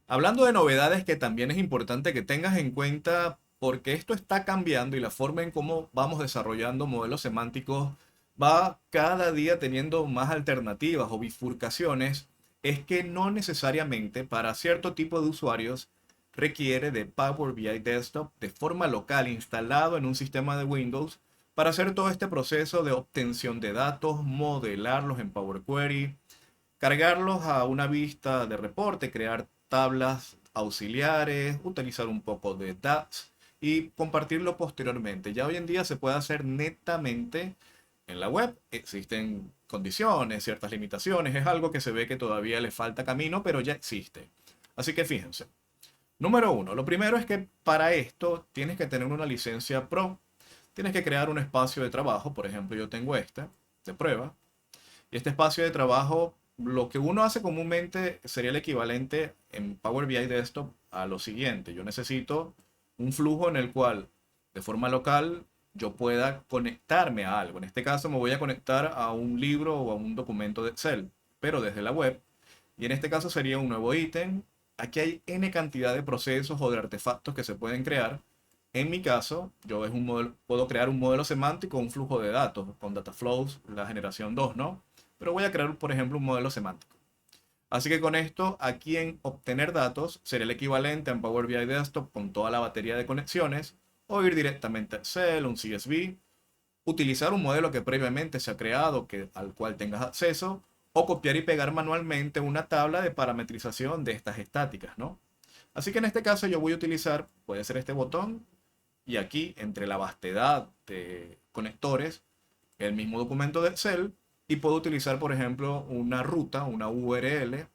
Hablando de novedades que también es importante que tengas en cuenta porque esto está cambiando y la forma en cómo vamos desarrollando modelos semánticos va cada día teniendo más alternativas o bifurcaciones, es que no necesariamente para cierto tipo de usuarios requiere de Power BI Desktop de forma local instalado en un sistema de Windows para hacer todo este proceso de obtención de datos, modelarlos en Power Query, cargarlos a una vista de reporte, crear tablas auxiliares, utilizar un poco de DAX y compartirlo posteriormente. Ya hoy en día se puede hacer netamente en la web. Existen condiciones, ciertas limitaciones, es algo que se ve que todavía le falta camino, pero ya existe. Así que fíjense. Número uno, lo primero es que para esto tienes que tener una licencia Pro. Tienes que crear un espacio de trabajo, por ejemplo yo tengo este, de prueba, y este espacio de trabajo, lo que uno hace comúnmente sería el equivalente en Power BI Desktop a lo siguiente. Yo necesito un flujo en el cual, de forma local, yo pueda conectarme a algo. En este caso me voy a conectar a un libro o a un documento de Excel, pero desde la web. Y en este caso sería un nuevo ítem. Aquí hay N cantidad de procesos o de artefactos que se pueden crear. En mi caso, yo es un modelo, puedo crear un modelo semántico, un flujo de datos con data flows, la generación 2, ¿no? Pero voy a crear, por ejemplo, un modelo semántico. Así que con esto, aquí en obtener datos sería el equivalente a un Power BI Desktop con toda la batería de conexiones, o ir directamente a Excel, un CSV, utilizar un modelo que previamente se ha creado, al cual tengas acceso, o copiar y pegar manualmente una tabla de parametrización de estas estáticas, ¿no? Así que en este caso yo voy a utilizar, puede ser este botón, y aquí entre la vastedad de conectores, el mismo documento de Excel, y puedo utilizar, por ejemplo, una ruta, una URL,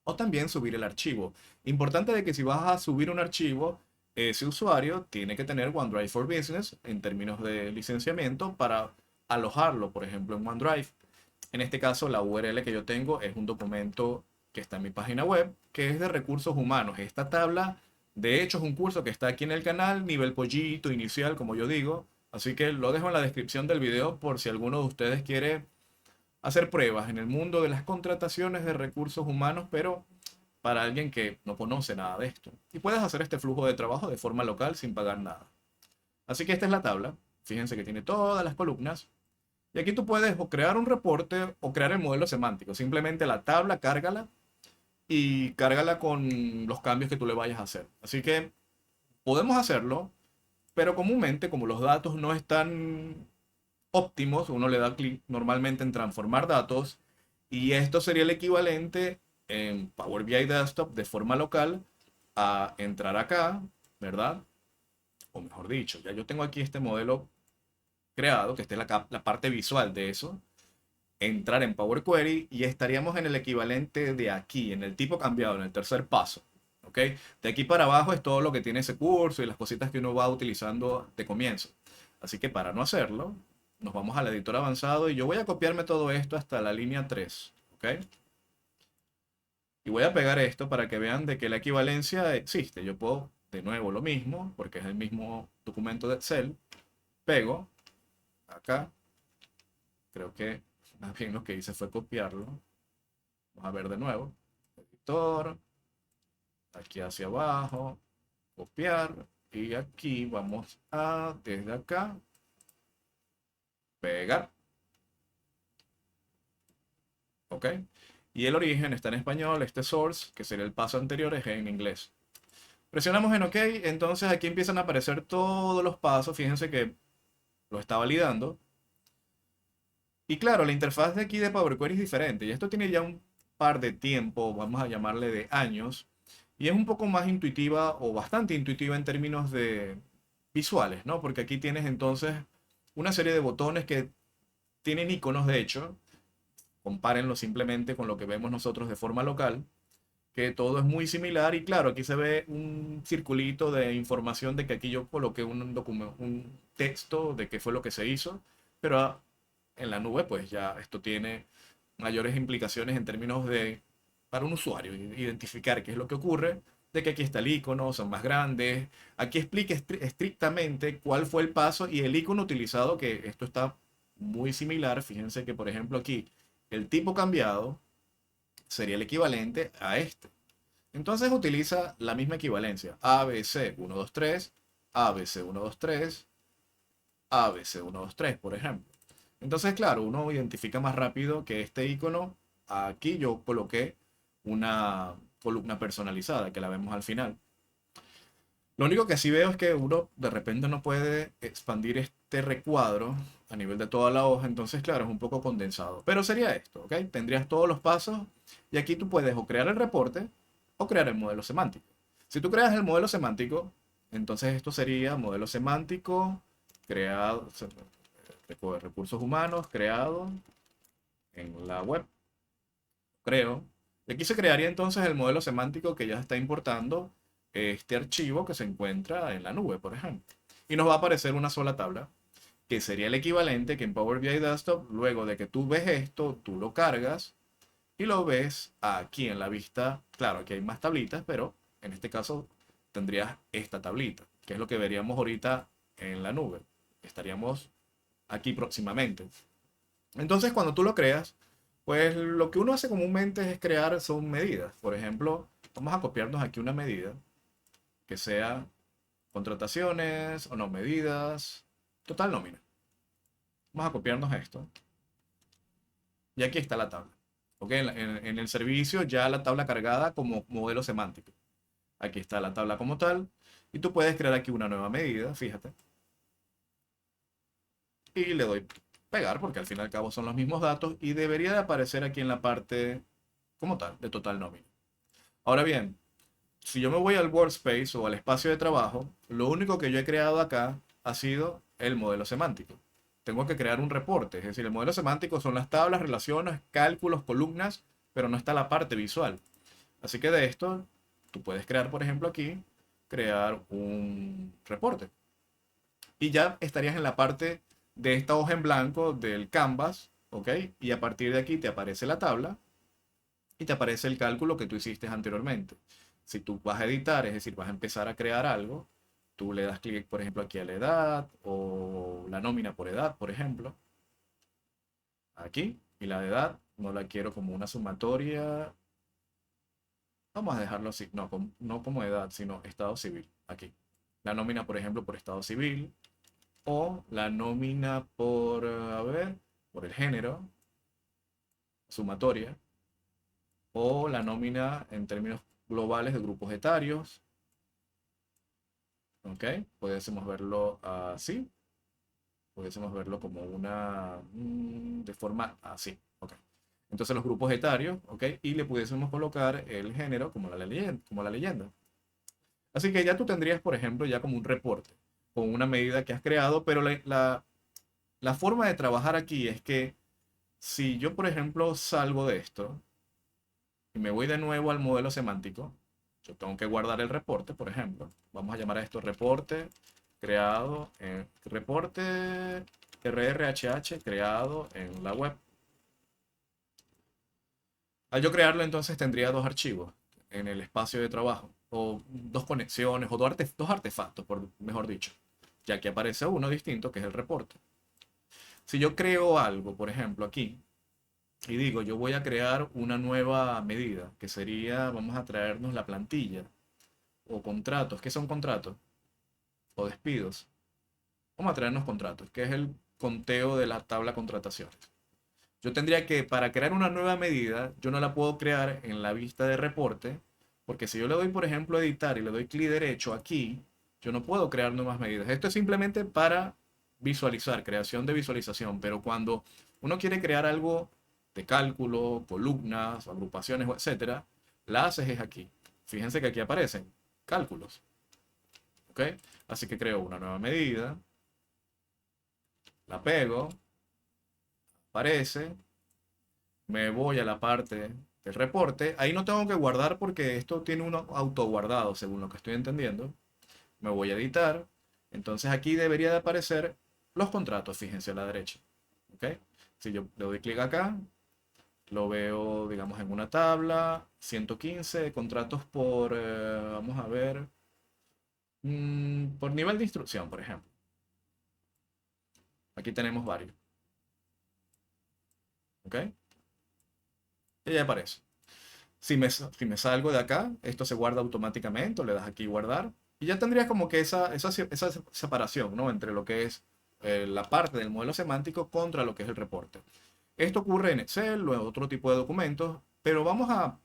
o también subir el archivo. Importante de que si vas a subir un archivo, ese usuario tiene que tener OneDrive for Business en términos de licenciamiento para alojarlo, por ejemplo, en OneDrive. En este caso, la URL que yo tengo es un documento que está en mi página web, que es de recursos humanos. Esta tabla, de hecho, es un curso que está aquí en el canal, nivel pollito, inicial, como yo digo. Así que lo dejo en la descripción del video por si alguno de ustedes quiere hacer pruebas en el mundo de las contrataciones de recursos humanos, pero para alguien que no conoce nada de esto. Y puedes hacer este flujo de trabajo de forma local sin pagar nada. Así que esta es la tabla. Fíjense que tiene todas las columnas. Y aquí tú puedes o crear un reporte o crear el modelo semántico. Simplemente la tabla, cárgala y cárgala con los cambios que tú le vayas a hacer. Así que podemos hacerlo, pero comúnmente como los datos no están óptimos, uno le da clic normalmente en transformar datos y esto sería el equivalente en Power BI Desktop de forma local a entrar acá, ¿verdad? O mejor dicho, ya yo tengo aquí este modelo creado, que esta es la parte visual de eso, entrar en Power Query y estaríamos en el equivalente de aquí, en el tipo cambiado, en el tercer paso. ¿Ok? De aquí para abajo es todo lo que tiene ese curso y las cositas que uno va utilizando de comienzo. Así que para no hacerlo, nos vamos al editor avanzado y yo voy a copiarme todo esto hasta la línea 3. ¿Ok? Y voy a pegar esto para que vean de que la equivalencia existe. Yo puedo, de nuevo, lo mismo, porque es el mismo documento de Excel. Pego acá. Creo que más bien lo que hice fue copiarlo. Vamos a ver de nuevo. Editor, aquí hacia abajo, copiar. Y aquí vamos a, desde acá, pegar. ¿Ok? Y el origen está en español, este source, que sería el paso anterior, es en inglés. Presionamos en OK, entonces aquí empiezan a aparecer todos los pasos. Fíjense que lo está validando. Y claro, la interfaz de aquí de Power Query es diferente. Y esto tiene ya un par de tiempo, vamos a llamarle de años. Y es un poco más intuitiva o bastante intuitiva en términos de visuales, ¿no? Porque aquí tienes entonces una serie de botones que tienen iconos, de hecho. Compárenlo simplemente con lo que vemos nosotros de forma local, que todo es muy similar. Y claro, aquí se ve un circulito de información de que aquí yo coloqué un documento, un texto de qué fue lo que se hizo. Pero en la nube, pues ya esto tiene mayores implicaciones en términos de, para un usuario, identificar qué es lo que ocurre, de que aquí está el icono, son más grandes. Aquí explica estrictamente cuál fue el paso y el icono utilizado, que esto está muy similar. Fíjense que, por ejemplo, aquí el tipo cambiado sería el equivalente a este. Entonces utiliza la misma equivalencia. ABC 123, ABC 123, ABC 123, por ejemplo. Entonces, claro, uno identifica más rápido que este icono, aquí yo coloqué una columna personalizada que la vemos al final. Lo único que sí veo es que uno de repente no puede expandir este recuadro a nivel de toda la hoja, entonces claro, es un poco condensado. Pero sería esto, ¿ok? Tendrías todos los pasos y aquí tú puedes o crear el reporte o crear el modelo semántico. Si tú creas el modelo semántico, entonces esto sería modelo semántico creado, recursos humanos creado en la web, creo. Y aquí se crearía entonces el modelo semántico que ya está importando este archivo que se encuentra en la nube, por ejemplo. Y nos va a aparecer una sola tabla, que sería el equivalente que en Power BI Desktop, luego de que tú ves esto, tú lo cargas y lo ves aquí en la vista. Claro, aquí hay más tablitas, pero en este caso tendrías esta tablita, que es lo que veríamos ahorita en la nube. Estaríamos aquí próximamente. Entonces, cuando tú lo creas, pues lo que uno hace comúnmente es crear son medidas. Por ejemplo, vamos a copiarnos aquí una medida que sea contrataciones o no medidas, total nómina. Vamos a copiarnos esto y aquí está la tabla. ¿Ok? En el servicio ya la tabla cargada como modelo semántico. Aquí está la tabla como tal y tú puedes crear aquí una nueva medida, fíjate. Y le doy pegar porque al fin y al cabo son los mismos datos y debería de aparecer aquí en la parte como tal de total nómina. Ahora bien, si yo me voy al workspace o al espacio de trabajo, lo único que yo he creado acá ha sido el modelo semántico. Tengo que crear un reporte, es decir, el modelo semántico son las tablas, relaciones, cálculos, columnas, pero no está la parte visual. Así que de esto, tú puedes crear, por ejemplo, aquí, crear un reporte. Y ya estarías en la parte de esta hoja en blanco del Canvas, ¿ok? Y a partir de aquí te aparece la tabla y te aparece el cálculo que tú hiciste anteriormente. Si tú vas a editar, es decir, vas a empezar a crear algo, tú le das clic, por ejemplo, aquí a la edad o la nómina por edad, por ejemplo, aquí, y la de edad no la quiero como una sumatoria, vamos a dejarlo así, no, no como edad, sino estado civil, aquí. La nómina, por ejemplo, por estado civil, o la nómina por, a ver, por el género, sumatoria, o la nómina en términos globales de grupos etarios, ¿ok? Pudiésemos verlo así, pudiésemos verlo como una, de forma así, ¿ok? Entonces los grupos etarios, ¿ok? Y le pudiésemos colocar el género como la leyenda, como la leyenda. Así que ya tú tendrías, por ejemplo, ya como un reporte con una medida que has creado, pero la forma de trabajar aquí es que si yo, por ejemplo, salgo de esto y me voy de nuevo al modelo semántico, yo tengo que guardar el reporte, por ejemplo. Vamos a llamar a esto reporte creado en reporte RRHH creado en la web. Al yo crearlo, entonces tendría dos archivos en el espacio de trabajo, o dos conexiones, o dos artefactos, por mejor dicho, ya que aparece uno distinto que es el reporte. Si yo creo algo, por ejemplo, aquí, y digo, yo voy a crear una nueva medida, que sería, vamos a traernos la plantilla, o contratos. ¿Qué son contratos? O despidos. Vamos a traernos contratos, que es el conteo de la tabla contrataciones. Yo tendría que, para crear una nueva medida, yo no la puedo crear en la vista de reporte, porque si yo le doy, por ejemplo, editar y le doy clic derecho aquí, yo no puedo crear nuevas medidas. Esto es simplemente para visualizar, creación de visualización, pero cuando uno quiere crear algo de cálculo, columnas, agrupaciones, etcétera, la haces es aquí. Fíjense que aquí aparecen cálculos, ¿ok? Así que creo una nueva medida, la pego, aparece, me voy a la parte del reporte. Ahí no tengo que guardar porque esto tiene uno autoguardado, según lo que estoy entendiendo. Me voy a editar. Entonces aquí debería de aparecer los contratos, fíjense a la derecha. ¿Ok? Si yo le doy clic acá, lo veo, digamos, en una tabla. 115 contratos por, vamos a ver, por nivel de instrucción, por ejemplo. Aquí tenemos varios. ¿Ok? Y ya aparece. Si me salgo de acá, esto se guarda automáticamente, o le das aquí guardar, y ya tendrías como que esa separación, ¿no? Entre lo que es la parte del modelo semántico contra lo que es el reporte. Esto ocurre en Excel o en otro tipo de documentos, pero vamos a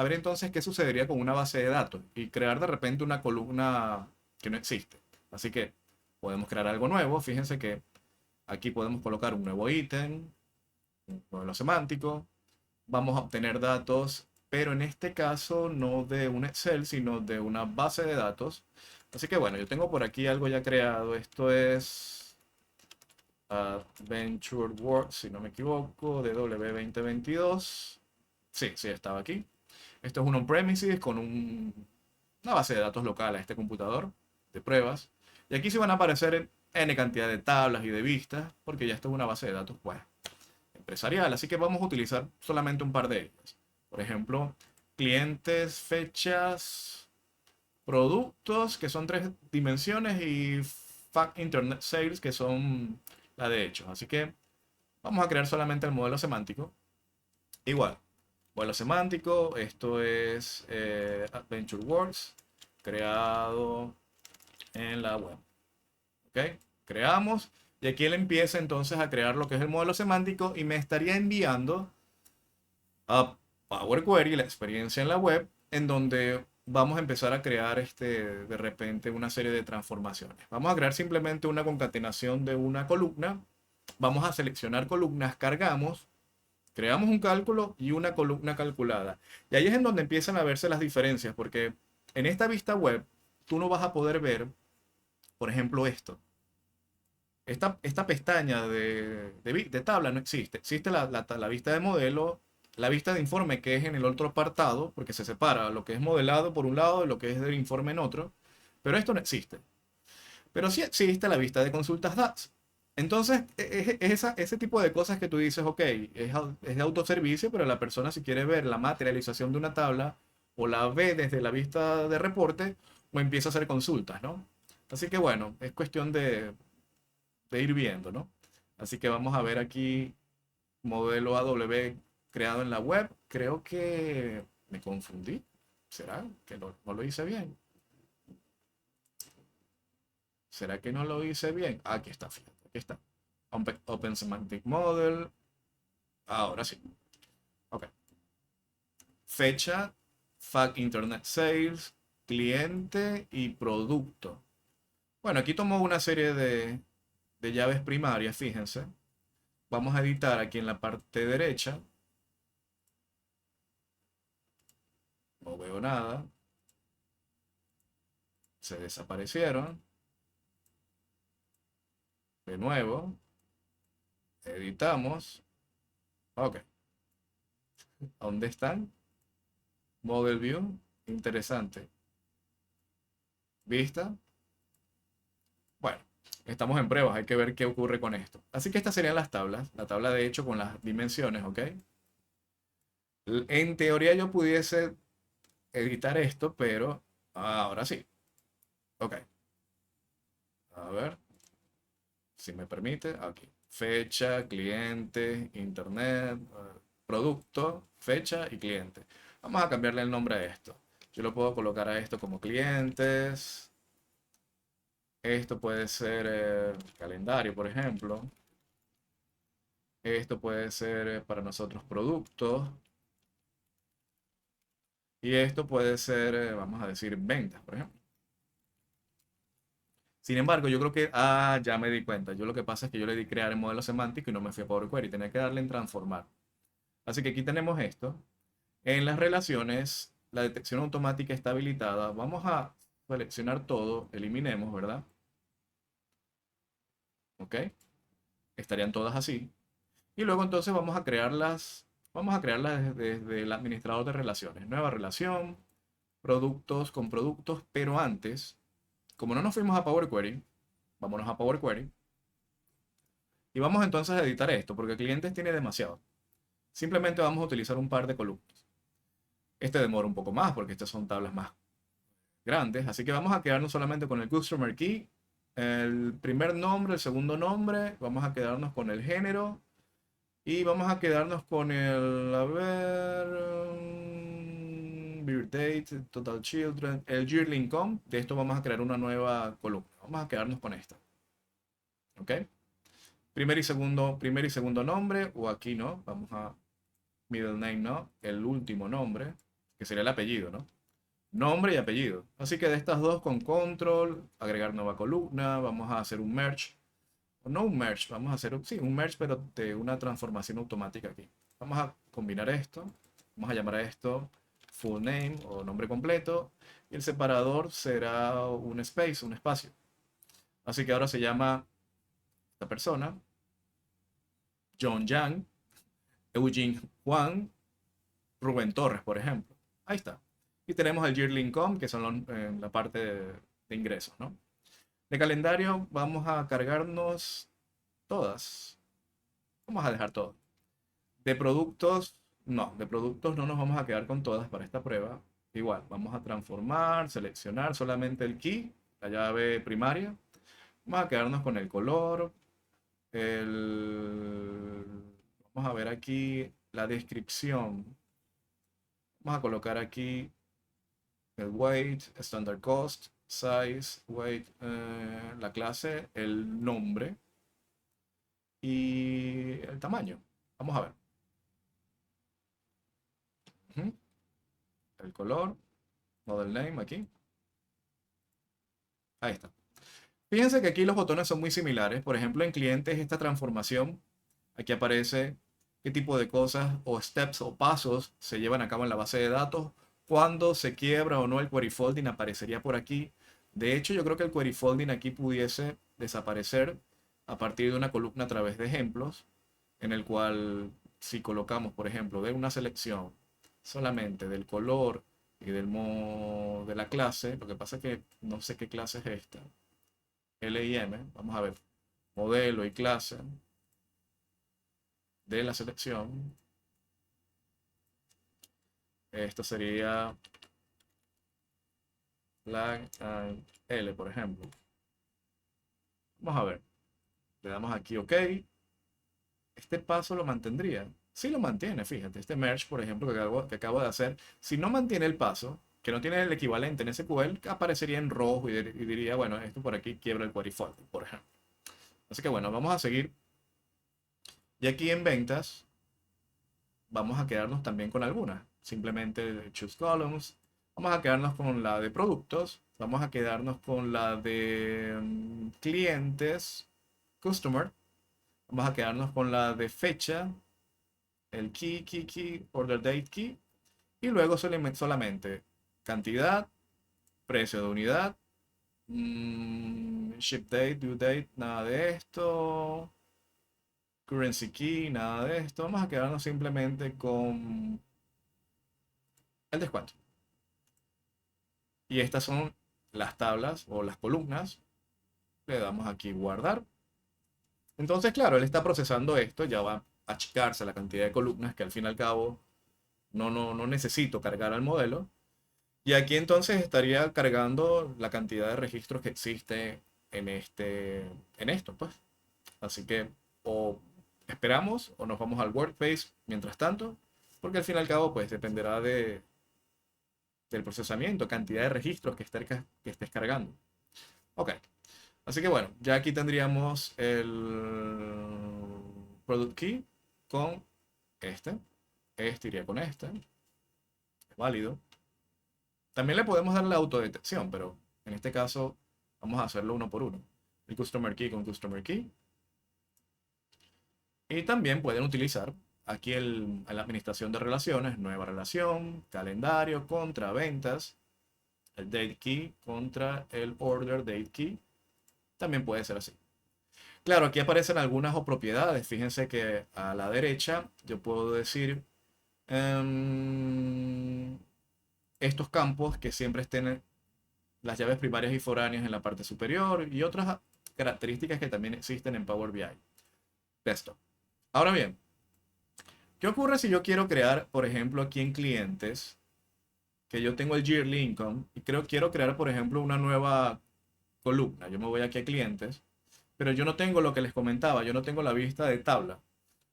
ver entonces qué sucedería con una base de datos y crear de repente una columna que no existe. Así que podemos crear algo nuevo. Fíjense que aquí podemos colocar un nuevo ítem, un modelo semántico. Vamos a obtener datos, pero en este caso no de un Excel, sino de una base de datos. Así que bueno, yo tengo por aquí algo ya creado. Esto es Adventure Works, si no me equivoco, de W2022. Sí, sí, estaba aquí. Esto es un on-premises con una base de datos local a este computador de pruebas. Y aquí sí van a aparecer N cantidad de tablas y de vistas, porque ya esto es una base de datos pues, empresarial. Así que vamos a utilizar solamente un par de ellas. Por ejemplo, clientes, fechas, productos, que son 3 dimensiones, y Fact Internet Sales, que son la de hechos. Así que vamos a crear solamente el modelo semántico. Igual, modelo semántico, esto es Adventure Works, creado en la web. ¿Ok? Creamos, y aquí él empieza entonces a crear lo que es el modelo semántico y me estaría enviando a Power Query, la experiencia en la web, en donde vamos a empezar a crear de repente una serie de transformaciones. Vamos a crear simplemente una concatenación de una columna, vamos a seleccionar columnas, cargamos, creamos un cálculo y una columna calculada. Y ahí es en donde empiezan a verse las diferencias, porque en esta vista web tú no vas a poder ver, por ejemplo, esto. Esta pestaña de tabla no existe. Existe la vista de modelo, la vista de informe, que es en el otro apartado, porque se separa lo que es modelado por un lado y lo que es del informe en otro. Pero esto no existe. Pero sí existe la vista de consultas DAX. Entonces, ese tipo de cosas que tú dices, ok, es de autoservicio, pero la persona si quiere ver la materialización de una tabla, o la ve desde la vista de reporte, o empieza a hacer consultas, ¿no? Así que bueno, es cuestión de ir viendo, ¿no? Así que vamos a ver aquí modelo AW creado en la web. Creo que me confundí. ¿Será que no lo hice bien? ¿Será que no lo hice bien? Aquí está, fíjate, aquí está. Open Semantic Model. Ahora sí. Ok. Fecha, Fact Internet Sales, cliente y producto. Bueno, aquí tomo una serie de llaves primarias, fíjense. Vamos a editar aquí en la parte derecha. No veo nada. Se desaparecieron. De nuevo. Editamos. Ok. ¿Dónde están? Model View. Interesante. Vista. Bueno, estamos en pruebas. Hay que ver qué ocurre con esto. Así que estas serían las tablas. La tabla de hecho con las dimensiones, ¿ok? En teoría yo pudiese editar esto, pero ahora sí. Ok. A ver, si me permite. Aquí. Fecha, cliente, internet, producto, fecha y cliente. Vamos a cambiarle el nombre a esto. Yo lo puedo colocar a esto como clientes. Esto puede ser calendario, por ejemplo. Esto puede ser para nosotros productos. Y esto puede ser, vamos a decir, ventas, por ejemplo. Sin embargo, yo creo que, ya me di cuenta. Yo lo que pasa es que yo le di crear el modelo semántico y no me fui a Power Query. Tenía que darle en transformar. Así que aquí tenemos esto. En las relaciones, la detección automática está habilitada. Vamos a seleccionar todo. Eliminemos, ¿verdad? Ok. Estarían todas así. Y luego entonces vamos a crearlas desde el administrador de relaciones. Nueva relación, productos con productos, pero antes, como no nos fuimos a Power Query, vámonos a Power Query y vamos entonces a editar esto, porque clientes tiene demasiado. Simplemente vamos a utilizar un par de columnas. Este demora un poco más porque estas son tablas más grandes, así que vamos a quedarnos solamente con el Customer Key, el primer nombre, el segundo nombre, vamos a quedarnos con el género y vamos a quedarnos con el, a ver, name, birth date, total children, el yearly income. De esto vamos a crear una nueva columna. Vamos a quedarnos con esta. ¿Ok? Primer y segundo nombre, o aquí no. Vamos a middle name, no. El último nombre, que sería el apellido, ¿no? Nombre y apellido. Así que de estas dos con control, agregar nueva columna, vamos a hacer un merge. O no un merge, vamos a hacer sí, un merge, pero de una transformación automática aquí. Vamos a combinar esto. Vamos a llamar a esto full name o nombre completo. Y el separador será un space, un espacio. Así que ahora se llama esta persona John Yang, Eugene Juan, Rubén Torres, por ejemplo. Ahí está. Y tenemos el yearly income, que son la parte de ingresos, ¿no? De calendario vamos a cargarnos todas. Vamos a dejar todo. De productos, no. De productos no nos vamos a quedar con todas para esta prueba. Igual, vamos a transformar, seleccionar solamente el key, la llave primaria. Vamos a quedarnos con el color. Vamos a ver aquí la descripción. Vamos a colocar aquí el weight, standard cost, size, weight, la clase, el nombre y el tamaño. Vamos a ver. Ujú. El color, model name aquí. Ahí está. Fíjense que aquí los botones son muy similares. Por ejemplo, en clientes esta transformación, aquí aparece qué tipo de cosas o steps o pasos se llevan a cabo en la base de datos. Cuando se quiebra o no el query folding aparecería por aquí. De hecho, yo creo que el query folding aquí pudiese desaparecer a partir de una columna a través de ejemplos, en el cual si colocamos, por ejemplo, de una selección solamente del color y de la clase, lo que pasa es que no sé qué clase es esta. L y M, vamos a ver, modelo y clase de la selección. Esto sería flag L, por ejemplo. Vamos a ver. Le damos aquí OK. Este paso lo mantendría. Sí lo mantiene, fíjate. Este merge, por ejemplo, que acabo de hacer, si no mantiene el paso, que no tiene el equivalente en SQL, aparecería en rojo y diría, bueno, esto por aquí quiebra el query folding, por ejemplo. Así que bueno, vamos a seguir. Y aquí en ventas, vamos a quedarnos también con algunas. Simplemente choose columns. Vamos a quedarnos con la de productos. Vamos a quedarnos con la de clientes, customer. Vamos a quedarnos con la de fecha, el key, order date key. Y luego solamente cantidad, precio de unidad, ship date, due date, nada de esto. Currency key, nada de esto. Vamos a quedarnos simplemente con el descuento. Y estas son las tablas o las columnas. Le damos aquí guardar. Entonces, claro, él está procesando esto. Ya va a achicarse la cantidad de columnas que al fin y al cabo no necesito cargar al modelo. Y aquí entonces estaría cargando la cantidad de registros que existe en esto, pues. Así que o esperamos o nos vamos al workspace mientras tanto, porque al fin y al cabo pues dependerá del procesamiento, cantidad de registros que estés cargando. Ok, así que bueno, ya aquí tendríamos el product key con este iría con este, es válido. También le podemos dar la autodetección, pero en este caso vamos a hacerlo uno por uno. El customer key con customer key. Y también pueden utilizar aquí la administración de relaciones, nueva relación, calendario contra ventas, el date key contra el order date key. También puede ser así. Claro, aquí aparecen algunas propiedades. Fíjense que a la derecha yo puedo decir estos campos que siempre estén las llaves primarias y foráneas en la parte superior y otras características que también existen en Power BI Desktop. Ahora bien, ¿qué ocurre si yo quiero crear, por ejemplo, aquí en clientes, que yo tengo el yearly income y quiero crear, por ejemplo, una nueva columna? Yo me voy aquí a clientes, pero yo no tengo lo que les comentaba, yo no tengo la vista de tabla.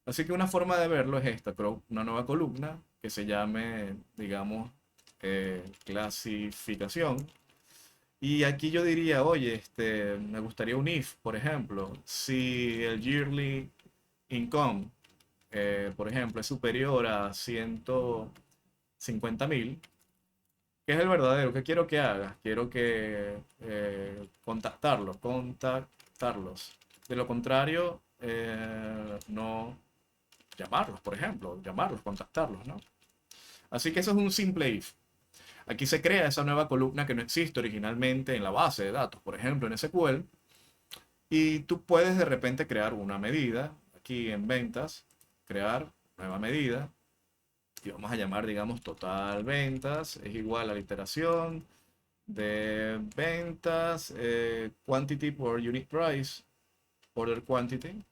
Así que una forma de verlo es esta, creo, una nueva columna que se llame, digamos, clasificación. Y aquí yo diría, oye, me gustaría un if, por ejemplo, si el yearly income, por ejemplo, es superior a 150.000, ¿qué es el verdadero? ¿Qué quiero que hagas? Quiero que contactarlos. De lo contrario, no llamarlos, por ejemplo, llamarlos, contactarlos, ¿no? Así que eso es un simple if. Aquí se crea esa nueva columna que no existe originalmente en la base de datos, por ejemplo, en SQL, y tú puedes de repente crear una medida, aquí en ventas, crear nueva medida, y vamos a llamar, digamos, total ventas, es igual a la iteración de ventas, quantity por unit price, order quantity,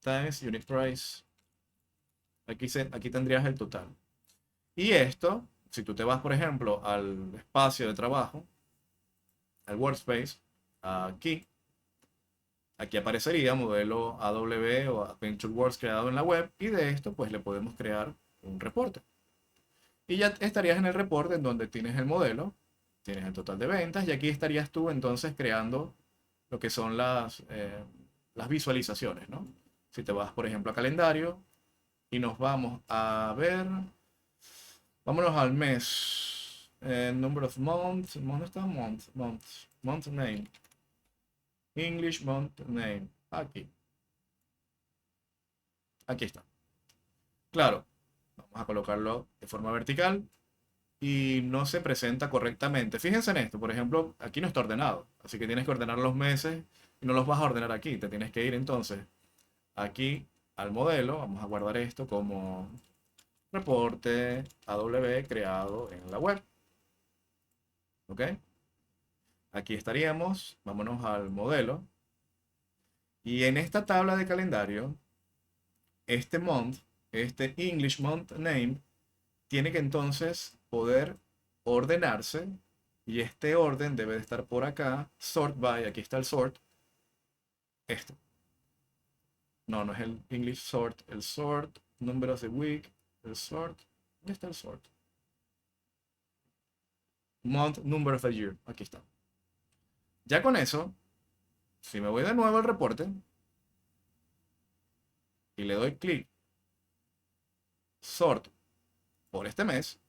times unit price. Aquí tendrías el total. Y esto, si tú te vas, por ejemplo, al espacio de trabajo, al workspace, aquí, aquí aparecería modelo AW o Adventure Works creado en la web, y de esto pues le podemos crear un reporte. Y ya estarías en el reporte en donde tienes el modelo, tienes el total de ventas, y aquí estarías tú entonces creando lo que son las visualizaciones, ¿no? Si te vas, por ejemplo, a calendario y nos vamos a ver, vámonos al mes. Number of months, ¿dónde está? Month name. English month name. Aquí está. Claro, vamos a colocarlo de forma vertical y no se presenta correctamente. Fíjense en esto, por ejemplo, aquí no está ordenado, así que tienes que ordenar los meses y no los vas a ordenar aquí, te tienes que ir entonces aquí al modelo, vamos a guardar esto como reporte AW creado en la web, ¿ok? Aquí estaríamos, vámonos al modelo, y en esta tabla de calendario, este month, este English month name, tiene que entonces poder ordenarse, y este orden debe de estar por acá, sort by, aquí está el sort, esto. No, no es el English sort, el sort, number of the week, el sort, ¿dónde está el sort? Month, number of the year, aquí está. Ya con eso, si me voy de nuevo al reporte y le doy clic, sort por este mes,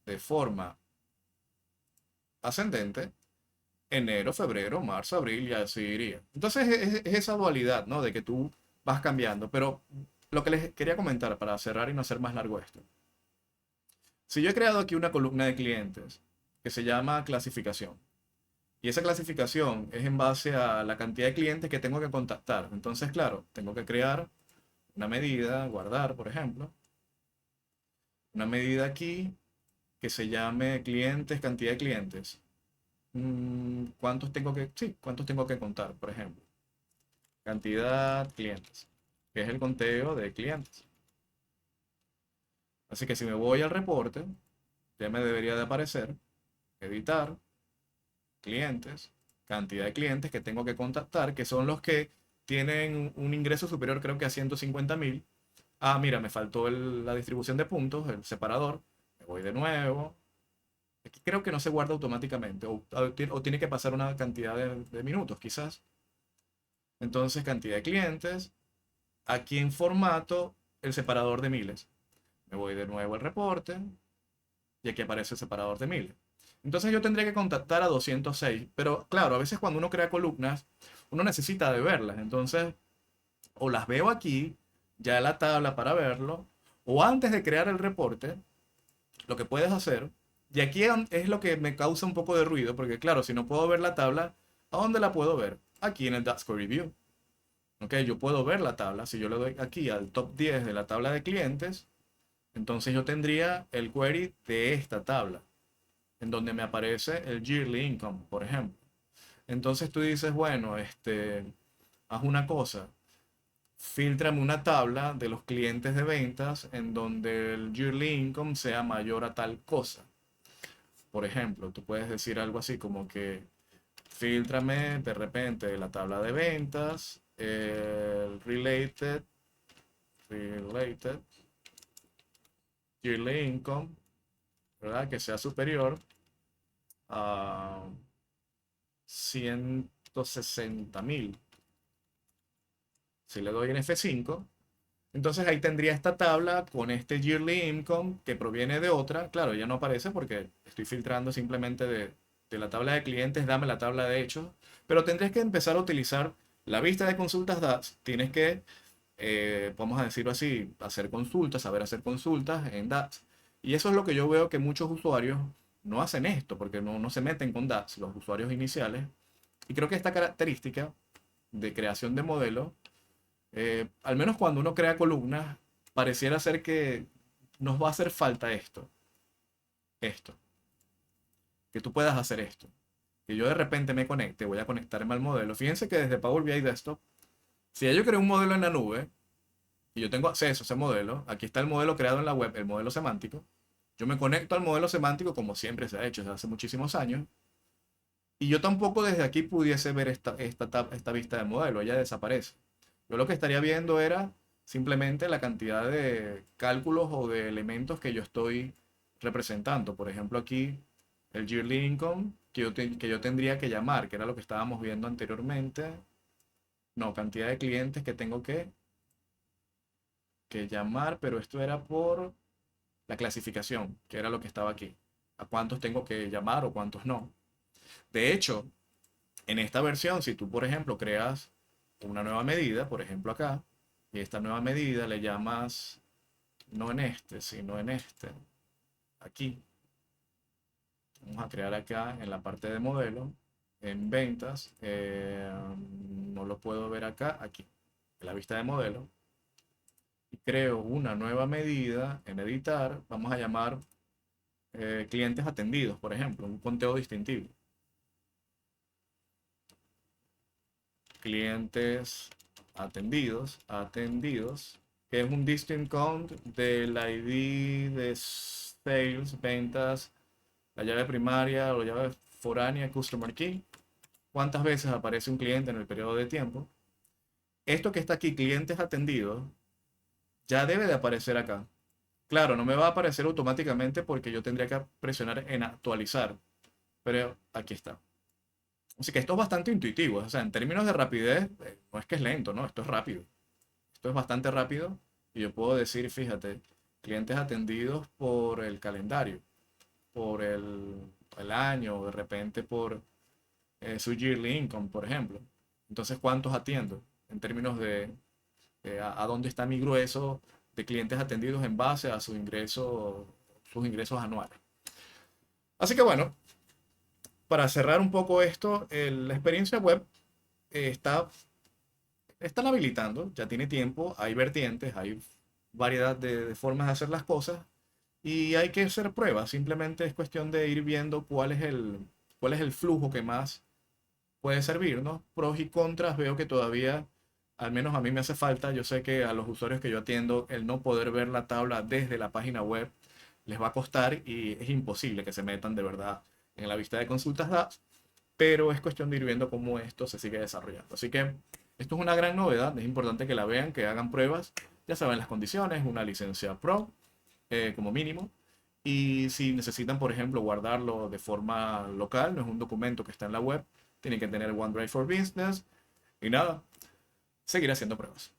de forma ascendente, enero, febrero, marzo, abril, y así iría. Entonces es esa dualidad, ¿no? De que tú vas cambiando. Pero lo que les quería comentar para cerrar y no hacer más largo esto. Si yo he creado aquí una columna de clientes que se llama clasificación, y esa clasificación es en base a la cantidad de clientes que tengo que contactar. Entonces, claro, tengo que crear una medida, guardar, por ejemplo, una medida aquí que se llame clientes, cantidad de clientes. ¿Cuántos tengo que contar, por ejemplo? Cantidad clientes, que es el conteo de clientes. Así que si me voy al reporte, ya me debería de aparecer editar, clientes, cantidad de clientes que tengo que contactar, que son los que tienen un ingreso superior creo que a 150.000. Ah, mira, me faltó la distribución de puntos, el separador. Me voy de nuevo. Aquí creo que no se guarda automáticamente o tiene que pasar una cantidad de minutos quizás. Entonces, cantidad de clientes. Aquí en formato, el separador de miles. Me voy de nuevo al reporte y aquí aparece el separador de miles. Entonces yo tendría que contactar a 206, pero claro, a veces cuando uno crea columnas, uno necesita de verlas. Entonces, o las veo aquí, ya en la tabla para verlo, o antes de crear el reporte, lo que puedes hacer, y aquí es lo que me causa un poco de ruido, porque claro, si no puedo ver la tabla, ¿a dónde la puedo ver? Aquí en el Dashboard Review. Ok, yo puedo ver la tabla. Si yo le doy aquí al top 10 de la tabla de clientes, entonces yo tendría el query de esta tabla, en donde me aparece el yearly income, por ejemplo. Entonces tú dices, bueno, haz una cosa, filtrame una tabla de los clientes de ventas en donde el yearly income sea mayor a tal cosa. Por ejemplo, tú puedes decir algo así como que filtrame de repente la tabla de ventas, el related, yearly income, ¿verdad? Que sea superior a 160.000. Si le doy en F5, entonces ahí tendría esta tabla con este yearly income que proviene de otra. Claro, ya no aparece porque estoy filtrando simplemente de la tabla de clientes, dame la tabla de hechos. Pero tendrías que empezar a utilizar la vista de consultas DAX. Tienes que, vamos a decirlo así, hacer consultas, saber hacer consultas en DAX. Y eso es lo que yo veo que muchos usuarios no hacen esto, porque no se meten con DAX, los usuarios iniciales. Y creo que esta característica de creación de modelos, al menos cuando uno crea columnas, pareciera ser que nos va a hacer falta esto, que tú puedas hacer esto. Que yo de repente me conecte, voy a conectarme al modelo. Fíjense que desde Power BI Desktop, si ya yo creo un modelo en la nube y yo tengo acceso a ese modelo, aquí está el modelo creado en la web, el modelo semántico. Yo me conecto al modelo semántico como siempre se ha hecho desde hace muchísimos años. Y yo tampoco desde aquí pudiese ver esta vista de modelo, ella desaparece. Yo lo que estaría viendo era simplemente la cantidad de cálculos o de elementos que yo estoy representando. Por ejemplo, aquí el yearly income que yo tendría que llamar, que era lo que estábamos viendo anteriormente. No, cantidad de clientes que tengo que llamar, pero esto era por la clasificación, que era lo que estaba aquí. A cuántos tengo que llamar o cuántos no. De hecho, en esta versión, si tú, por ejemplo, creas una nueva medida, por ejemplo acá, y esta nueva medida le llamas, no en este, sino en este, aquí. Vamos a crear acá en la parte de modelo, en ventas, no lo puedo ver acá, aquí, en la vista de modelo. Y creo una nueva medida en editar, vamos a llamar clientes atendidos, por ejemplo, un conteo distintivo. Clientes atendidos, que es un distinct count del ID de sales, ventas, la llave primaria o llave foránea, customer key. ¿Cuántas veces aparece un cliente en el periodo de tiempo? Esto que está aquí, clientes atendidos, ya debe de aparecer acá. Claro, no me va a aparecer automáticamente porque yo tendría que presionar en actualizar, pero aquí está. Así que esto es bastante intuitivo, o sea, en términos de rapidez, no es que es lento, ¿no? Esto es rápido. Esto es bastante rápido y yo puedo decir, fíjate, clientes atendidos por el calendario, por el año, de repente por su yearly income, por ejemplo. Entonces, ¿cuántos atiendo? En términos de a dónde está mi grueso de clientes atendidos en base a sus ingresos anuales. Así que bueno, para cerrar un poco esto, la experiencia web está están habilitando, ya tiene tiempo, hay vertientes, hay variedad de formas de hacer las cosas y hay que hacer pruebas. Simplemente es cuestión de ir viendo cuál es el flujo que más puede servirnos. Pros y contras, veo que todavía, al menos a mí me hace falta. Yo sé que a los usuarios que yo atiendo, el no poder ver la tabla desde la página web les va a costar y es imposible que se metan de verdad en la vista de consultas DAX, pero es cuestión de ir viendo cómo esto se sigue desarrollando. Así que esto es una gran novedad, es importante que la vean, que hagan pruebas, ya saben las condiciones, una licencia Pro como mínimo, y si necesitan, por ejemplo, guardarlo de forma local, no es un documento que está en la web, tienen que tener OneDrive for Business, y nada, seguir haciendo pruebas.